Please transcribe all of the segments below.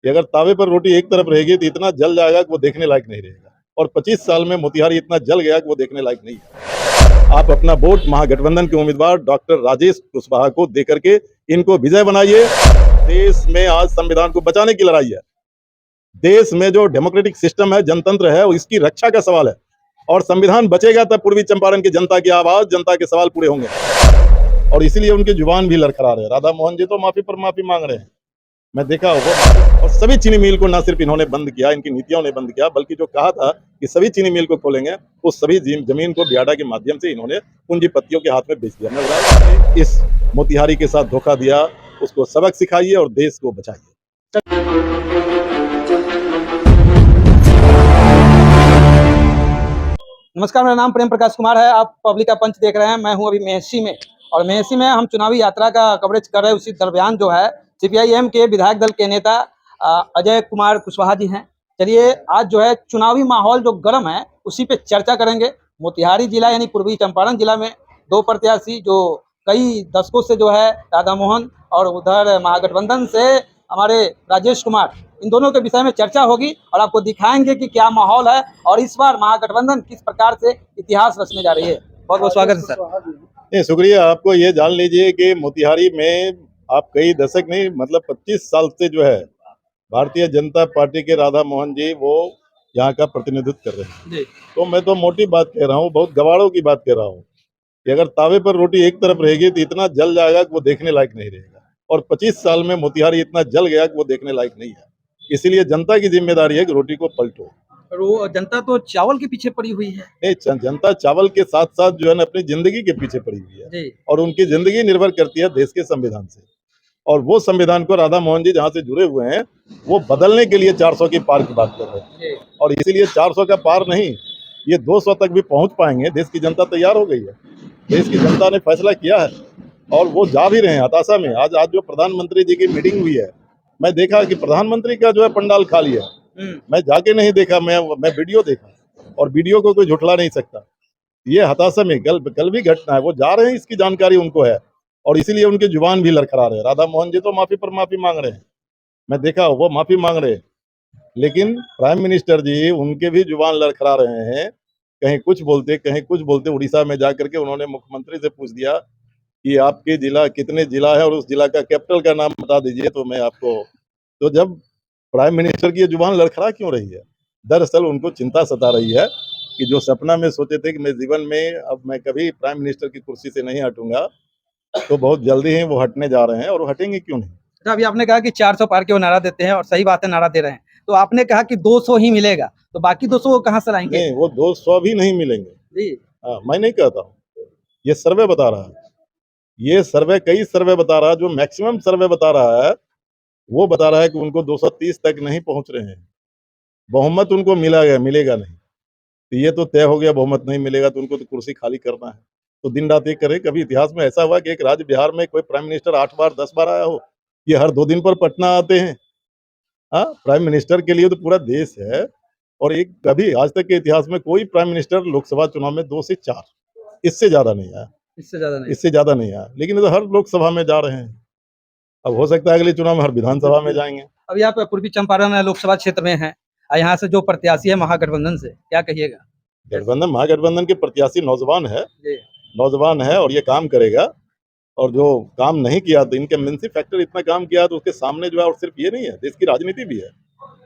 कि अगर तावे पर रोटी एक तरफ रहेगी तो इतना जल जाएगा कि वो देखने लायक नहीं रहेगा। और 25 साल में मोतिहारी इतना जल गया कि वो देखने लायक नहीं है। आप अपना वोट महागठबंधन के उम्मीदवार डॉक्टर राजेश कुशवाहा को देकर के इनको विजय बनाइए। देश में आज संविधान को बचाने की लड़ाई है। देश में जो डेमोक्रेटिक सिस्टम है, जनतंत्र है, इसकी रक्षा का सवाल है। और संविधान बचेगा तब पूर्वी चंपारण की जनता की आवाज, जनता के सवाल पूरे होंगे। और इसीलिए उनकी जुबान भी लड़खड़ा रहे। राधा मोहन जी तो माफी पर माफी मांग रहे हैं, मैं देखा होगा। और सभी चीनी मिल को ना सिर्फ इन्होंने बंद किया, इनकी नीतियों ने बंद किया, बल्कि जो कहा था कि सभी चीनी मिल को खोलेंगे, उस सभी जमीन को बियाडा के माध्यम से इन्होंने पूंजीपतियों के हाथ में बेच दिया। मैं इस मोतिहारी के साथ धोखा दिया, उसको सबक सिखाइए और देश को बचाइए। नमस्कार, मेरा नाम प्रेम प्रकाश कुमार है। आप पब्लिक का पंच देख रहे हैं। मैं हूं अभी मेहसी में, और मेहसी में हम चुनावी यात्रा का कवरेज कर रहे हैं। उसी दरमियान जो है सीपीआईएम के विधायक दल के नेता अजय कुमार कुशवाहा जी हैं। चलिए, आज जो है चुनावी माहौल जो गर्म है उसी पे चर्चा करेंगे। मोतिहारी जिला यानी पूर्वी चंपारण जिला में दो प्रत्याशी जो कई दशकों से जो है राधा मोहन, और उधर महागठबंधन से हमारे राजेश कुमार, इन दोनों के विषय में चर्चा होगी और आपको दिखाएंगे कि क्या माहौल है और इस बार महागठबंधन किस प्रकार से इतिहास रचने जा रही है। बहुत बहुत स्वागत है सर। शुक्रिया। आपको ये जान लीजिए कि मोतिहारी में आप कई दशक नहीं, मतलब 25 साल से जो है भारतीय जनता पार्टी के राधा मोहन जी वो यहाँ का प्रतिनिधित्व कर रहे हैं जी। तो मैं तो मोटी बात कह रहा हूँ, बहुत गवाड़ों की बात कह रहा हूँ कि अगर तावे पर रोटी एक तरफ रहेगी तो इतना जल जाएगा कि वो देखने लायक नहीं रहेगा। और 25 साल में मोतिहारी इतना जल गया कि वो देखने लायक नहीं है। इसीलिए जनता की जिम्मेदारी है कि रोटी को पलटो। वो जनता तो चावल के पीछे पड़ी हुई है। नहीं, जनता चावल के साथ साथ जो है ना अपनी जिंदगी के पीछे पड़ी हुई है जी। और उनकी जिंदगी निर्भर करती है देश के संविधान से। और वो संविधान को राधा मोहन जी जहाँ से जुड़े हुए हैं वो बदलने के लिए 400 की पार की बात कर रहे हैं। और इसीलिए 400 का पार नहीं, ये 200 तक भी पहुंच पाएंगे। देश की जनता तैयार हो गई है, देश की जनता ने फैसला किया है और वो जा भी रहे हैं हताशा में। आज जो प्रधानमंत्री जी की मीटिंग हुई है, मैं देखा कि प्रधानमंत्री का जो है पंडाल खाली है। मैं जाके नहीं देखा, मैं वीडियो देखा और वीडियो को कोई झुठला नहीं सकता। ये हताशा में कल भी घटना है, वो जा रहे हैं, इसकी जानकारी उनको है और इसीलिए उनकी जुबान भी लड़खड़ा रहे हैं। राधा मोहन जी तो माफी पर माफी मांग रहे हैं, मैं देखा वो माफी मांग रहे हैं, लेकिन प्राइम मिनिस्टर जी उनके भी जुबान लड़खड़ा रहे हैं। कहीं कुछ बोलते कहीं कुछ बोलते। उड़ीसा में जाकर के उन्होंने मुख्यमंत्री से पूछ दिया कि आपके जिला कितने जिला है और उस जिला का कैपिटल का नाम बता दीजिए तो मैं आपको। तो जब प्राइम मिनिस्टर की जुबान लड़खड़ा क्यों रही है? दरअसल उनको चिंता सता रही है कि जो सपना में सोचे थे कि मैं जीवन में अब मैं कभी प्राइम मिनिस्टर की कुर्सी से नहीं हटूंगा, तो बहुत जल्दी ही वो हटने जा रहे हैं। और वो हटेंगे क्यों नहीं। अच्छा, अभी आपने कहा कि 400 पार के वो नारा देते हैं और सही बात है, नारा दे रहे हैं। तो आपने कहा कि 200 ही मिलेगा, तो बाकी 200 वो कहाँ से लाएंगे? नहीं, वो 200 भी नहीं मिलेंगे जी। मैं नहीं कहता हूँ, ये सर्वे बता रहा है। ये सर्वे कई सर्वे बता रहा है, जो मैक्सिमम सर्वे बता रहा है वो बता रहा है कि उनको 230 तक नहीं पहुंच रहे हैं। बहुमत उनको मिलेगा नहीं। तो ये तो तय हो गया, बहुमत नहीं मिलेगा तो उनको तो कुर्सी खाली करना है। तो दिन रात एक करे। कभी इतिहास में ऐसा हुआ कि एक राज्य बिहार में कोई प्राइम मिनिस्टर 8 बार 10 बार आया हो? ये हर 2 दिन पर पटना आते हैं। हाँ, प्राइम मिनिस्टर के लिए तो पूरा देश है। और एक कभी आज तक के इतिहास में कोई प्राइम मिनिस्टर लोकसभा चुनाव में 2 से 4, इससे ज्यादा नहीं आया। इससे ज्यादा नहीं आया, लेकिन तो हर लोकसभा में जा रहे हैं। अब हो सकता है अगले चुनाव में हर विधानसभा में जाएंगे। अभी आप पूर्वी चंपारण लोकसभा क्षेत्र में हैं, यहाँ से जो प्रत्याशी है महागठबंधन से, क्या कहिएगा? गठबंधन महागठबंधन के प्रत्याशी नौजवान है और ये काम करेगा। और जो काम नहीं किया तो इनकम्बेंसी फैक्टर इतना काम किया तो उसके सामने जो है, और सिर्फ ये नहीं है, देश की राजनीति भी है।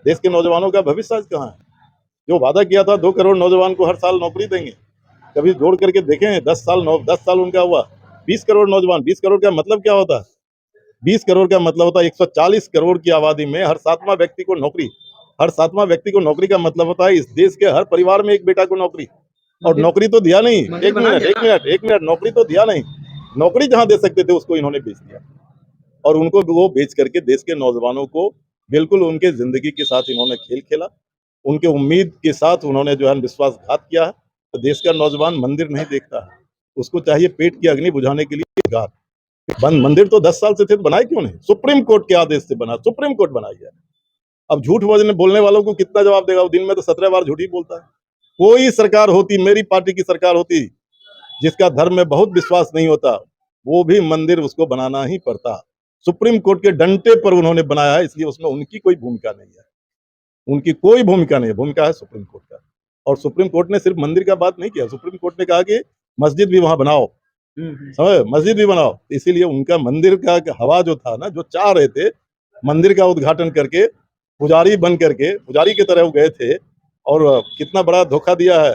देश के नौजवानों का भविष्य आज कहाँ है? जो वादा किया था 2 करोड़ नौजवान को हर साल नौकरी देंगे, कभी जोड़ करके देखें 10 साल उनका हुआ 20 करोड़ नौजवान। 20 करोड़ का मतलब क्या होता है? 20 करोड़ का मतलब होता है 140 करोड़ की आबादी में हर 7वां व्यक्ति को नौकरी। हर 7वां व्यक्ति को नौकरी का मतलब होता है इस देश के हर परिवार में एक बेटा को नौकरी। और नौकरी तो दिया नहीं। एक मिनट, नौकरी तो दिया नहीं। नौकरी जहां दे सकते थे उसको इन्होंने बेच दिया। और उनको वो बेच करके देश के नौजवानों को बिल्कुल उनके जिंदगी के साथ इन्होंने खेल खेला। उनके उम्मीद के साथ उन्होंने जो है विश्वासघात किया है। तो देश का नौजवान मंदिर नहीं देखता है, उसको चाहिए पेट की अग्नि बुझाने के लिए रोजगार। बंद मंदिर तो 10 साल से थे, तो बनाए क्यों नहीं? सुप्रीम कोर्ट के आदेश से बना, सुप्रीम कोर्ट बनाई है। अब झूठ बोलने वालों को कितना जवाब देगा? वो दिन में तो 17 बार झूठ ही बोलता है। कोई सरकार होती, मेरी पार्टी की सरकार होती, जिसका धर्म में बहुत विश्वास नहीं होता, वो भी मंदिर उसको बनाना ही पड़ता। सुप्रीम कोर्ट के डंटे पर उन्होंने बनाया है, इसलिए उसमें उनकी कोई भूमिका नहीं है। उनकी कोई भूमिका नहीं है, भूमिका है सुप्रीम कोर्ट का। और सुप्रीम कोर्ट ने सिर्फ मंदिर का बात नहीं किया, सुप्रीम कोर्ट ने कहा कि मस्जिद भी वहां बनाओ, समझे, मस्जिद भी बनाओ। इसीलिए उनका मंदिर का हवा जो था ना, जो चाह रहे थे मंदिर का उद्घाटन करके पुजारी बन करके, पुजारी की तरह वो गए थे, और कितना बड़ा धोखा दिया है।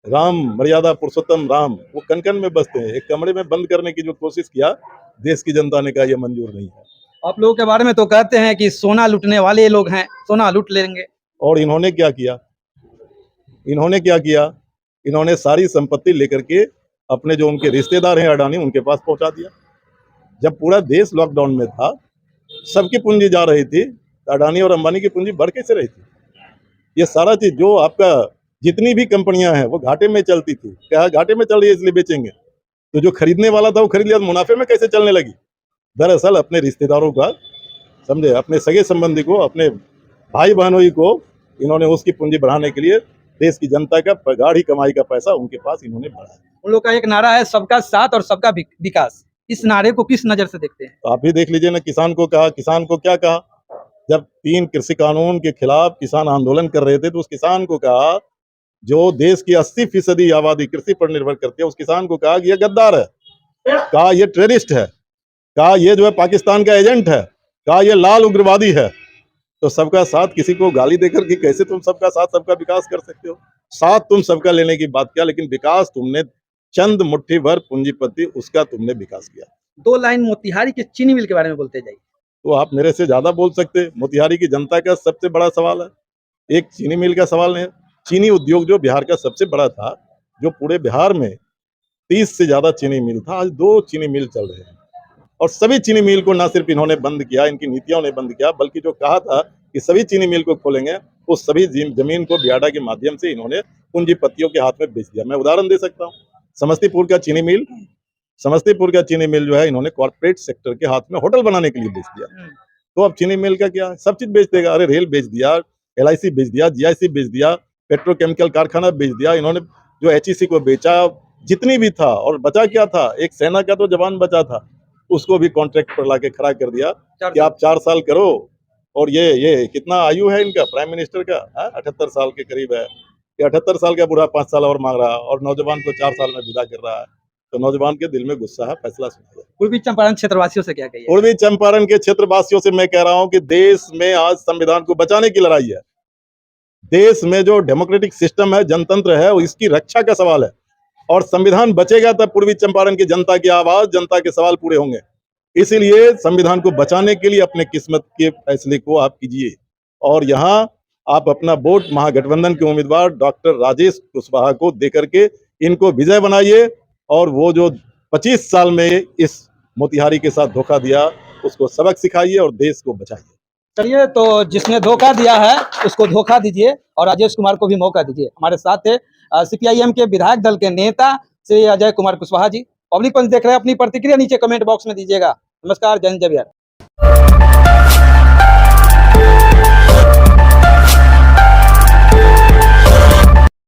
राम मर्यादा पुरुषोत्तम राम, वो कन कन में बसते हैं। एक कमरे में बंद करने की जो कोशिश किया, देश की जनता ने कहा यह मंजूर नहीं है। आप लोगों के बारे में तो कहते हैं कि सोना लूटने वाले लोग हैं, सोना लूट लेंगे। और इन्होंने क्या किया? इन्होंने क्या किया? इन्होंने सारी संपत्ति लेकर के अपने जो उनके रिश्तेदार हैं अडानी, उनके पास पहुंचा दिया। जब पूरा देश लॉकडाउन में था, सबकी पूंजी जा रही थी, अडानी और अंबानी की पूंजी बढ़ कैसे रही थी? ये सारा चीज जो आपका जितनी भी कंपनियां हैं वो घाटे में चलती थी, क्या घाटे में चल रही है इसलिए बेचेंगे? तो जो खरीदने वाला था वो खरीद लिया, मुनाफे में कैसे चलने लगी? दरअसल अपने रिश्तेदारों का, समझे, अपने सगे संबंधी को, अपने भाई बहनों को इन्होंने उसकी पूंजी बढ़ाने के लिए देश की जनता का गाढ़ी कमाई का पैसा उनके पास इन्होंने बढ़ाया। उन लोग का एक नारा है सबका साथ और सबका विकास। इस नारे को किस नजर से देखते हैं? तो आप ही देख लीजिए ना, किसान को कहा, किसान को क्या कहा? जब 3 कृषि कानून के खिलाफ किसान आंदोलन कर रहे थे तो उस किसान को कहा, जो देश की 80% आबादी कृषि पर निर्भर करती है, उस किसान को कहा कि ये गद्दार है, कहा ये टेररिस्ट है, कहा ये जो है पाकिस्तान का एजेंट है, कहा ये लाल उग्रवादी है। तो सबका साथ किसी को गाली देकर कि कैसे तुम सबका साथ सबका विकास कर सकते हो? साथ तुम सबका लेने की बात किया, लेकिन विकास तुमने चंद मुट्ठी भर पूंजीपति उसका तुमने विकास किया। 2 लाइन मोतिहारी के चीनी मिल के बारे में बोलते जाइए। तो आप मेरे से ज्यादा बोल सकते। मोतिहारी की जनता का सबसे बड़ा सवाल है, एक चीनी मिल का सवाल नहीं है। चीनी उद्योग जो बिहार का सबसे बड़ा था, जो पूरे बिहार में 30 से ज्यादा चीनी मिल था, आज 2 चीनी मिल चल रहे हैं। और सभी चीनी मिल को ना सिर्फ इन्होंने बंद किया, इनकी नीतियों ने बंद किया, बल्कि जो कहा था कि सभी चीनी मिल को खोलेंगे, उस सभी जमीन को बियाडा के माध्यम से इन्होंने पूंजीपतियों के हाथ में बेच दिया। मैं उदाहरण दे सकता हूँ, समस्तीपुर का चीनी मिल जो है इन्होंने कॉर्पोरेट सेक्टर के हाथ में होटल बनाने के लिए बेच दिया। तो अब चीनी मिल का क्या है? सब चीज बेच देगा। अरे रेल बेच दिया, LIC बेच दिया, GIC बेच दिया, पेट्रोकेमिकल कारखाना बेच दिया इन्होंने, जो HEC को बेचा, जितनी भी था। और बचा क्या था? एक सेना का तो जवान बचा था, उसको भी कॉन्ट्रैक्ट पर लाके खड़ा कर दिया कि आप 4 साल करो। और ये कितना आयु है इनका प्राइम मिनिस्टर का? 78 साल के करीब है। ये 78 साल का बूढ़ा 5 साल और मांग रहा है, और नौजवान को 4 साल में विदा कर रहा है। तो नौजवान के दिल में गुस्सा है, फैसला सुनिए। पूर्वी चंपारण क्षेत्रवासियों से क्या कहिए? पूर्वी चंपारण के क्षेत्रवासियों से मैं कह रहा हूं कि देश में आज संविधान को बचाने की लड़ाई है। देश में जो डेमोक्रेटिक सिस्टम है, जनतंत्र है, इसकी रक्षा का सवाल है। और संविधान बचेगा तब पूर्वी चंपारण की जनता की आवाज, जनता के सवाल पूरे होंगे। इसीलिए संविधान को बचाने के लिए अपने किस्मत के फैसले को आप कीजिए। और यहाँ आप अपना वोट महागठबंधन के उम्मीदवार डॉक्टर राजेश कुशवाहा को देकर के इनको विजय बनाइए। और वो जो 25 साल में इस मोतिहारी के साथ धोखा दिया, उसको सबक सिखाइए और देश को बचाइए। चलिए, तो जिसने धोखा दिया है उसको धोखा दीजिए और राजेश कुमार को भी मौका दीजिए। हमारे साथ थे CPIM के विधायक दल के नेता श्री अजय कुमार कुशवाहा जी। पब्लिक पंच देख रहे हैं, अपनी प्रतिक्रिया नीचे कमेंट बॉक्स में दीजिएगा। नमस्कार, जय हिंद, जय बिहार।